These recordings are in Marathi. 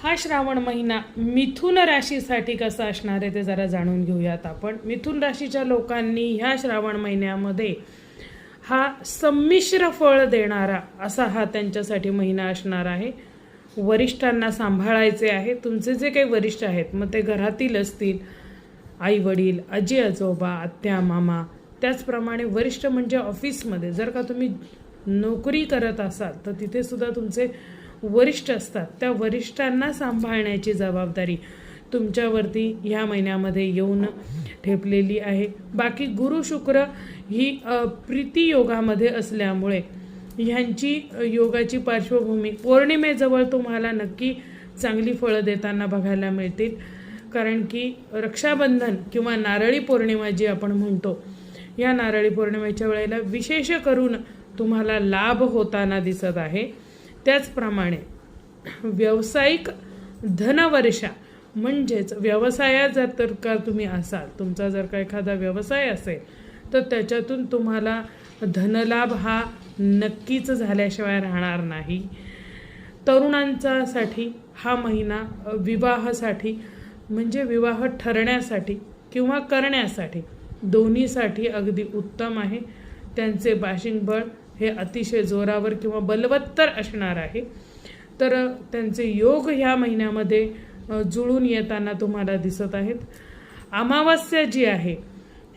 हा श्रावण महिना मिथुन राशीसाठी कसा असणार आहे ते जरा जाणून घेऊयात आपण। मिथुन राशीच्या लोकांनी ह्या श्रावण महिन्यामध्ये हा संमिश्र फळ देणारा असा हा त्यांच्यासाठी महिना असणार आहे। वरिष्ठांना सांभाळायचे आहे। तुमचे जे काही वरिष्ठ आहेत मग ते घरातील असतील, आई वडील, आजी आजोबा, आत्या मामा, त्याचप्रमाणे वरिष्ठ म्हणजे ऑफिसमध्ये जर का तुम्ही नोकरी करत असाल तर तिथे सुद्धा तुमचे वरिष्ठ असतात। त्या वरिष्ठांना सांभाळण्याची जबाबदारी तुमच्यावरती ह्या महिन्यामध्ये येऊन ठेपलेली आहे। बाकी गुरु शुक्र ही प्रीती योगामध्ये असल्यामुळे ह्यांची योगाची पार्श्वभूमी पौर्णिमेजवळ तुम्हाला नक्की चांगली फळं देताना बघायला मिळतील। कारण की रक्षाबंधन किंवा नारळी पौर्णिमा जी आपण म्हणतो, या नारळी पौर्णिमेच्या वेळेला विशेष करून तुम्हाला लाभ होताना दिसत आहे। त्याचप्रमाणे व्यावसायिक धनवर्षा म्हणजेच व्यवसायात जर का तुम्ही असाल, तुमचा जर का एखादा व्यवसाय असेल तर त्याच्यातून तुम्हाला धनलाभ हा नक्कीच झाल्याशिवाय राहणार नाही। तरुणांसाठी हा महिना विवाहासाठी म्हणजे विवाह ठरण्यासाठी किंवा करण्यासाठी दोन्हीसाठी अगदी उत्तम आहे। त्यांचे बाशिंग बळ हे अतिशय जोरावर किंवा बलवत्तर असणार आहे। तर त्यांचे योग ह्या महिन्यामध्ये जुळून येताना तुम्हाला दिसत आहेत। अमावस्या जी आहे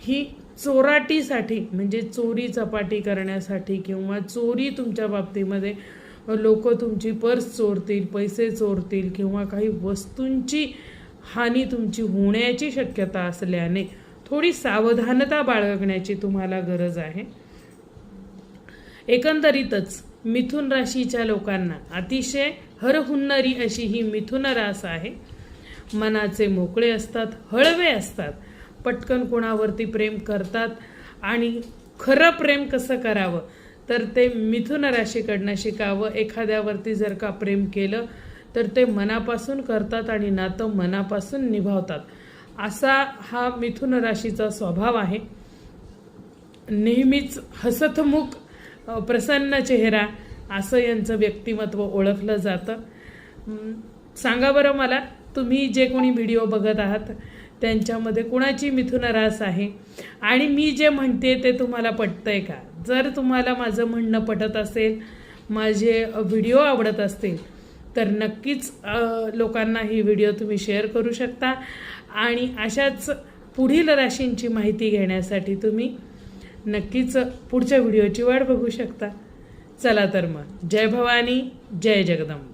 ही चोराटीसाठी म्हणजे चोरी चपाटी करण्यासाठी किंवा चोरी तुमच्या बाबतीमध्ये लोक तुमची पर्स चोरतील, पैसे चोरतील किंवा काही वस्तूंची हानी तुमची होण्याची शक्यता असल्याने थोडी सावधानता बाळगण्याची तुम्हाला गरज आहे। एकंदरीतच मिथुन राशीच्या लोकांना अतिशय हरहुन्नरी अशी ही मिथुन रास आहे। मनाचे मोकळे असतात, हळवे असतात, पटकन कोणावरती प्रेम करतात आणि खरं प्रेम कसं करावं तर ते मिथुन राशीकडनं शिकावं। एखाद्यावरती जर का प्रेम केलं तर ते मनापासून करतात आणि नातं मनापासून निभावतात, असा हा मिथुन राशीचा स्वभाव आहे। नेहमीच हसतमुख प्रसन्न चेहरा असं यांचं व्यक्तिमत्व ओळखलं जातं। सांगा बरं मला, तुम्ही जे कोणी व्हिडिओ बघत आहात त्यांच्यामध्ये कुणाची मिथुन रास आहे आणि मी जे म्हणते ते तुम्हाला पटतंय का? जर तुम्हाला माझं म्हणणं पटत असेल, माझे व्हिडिओ आवडत असतील तर नक्कीच लोकांना ही व्हिडिओ तुम्ही शेअर करू शकता आणि अशाच पुढील राशींची माहिती घेण्यासाठी तुम्ही नक्कीच पुढच्या व्हिडिओची वाट बघू शकता। चला तर मग, जय भवानी, जय जगदंबा।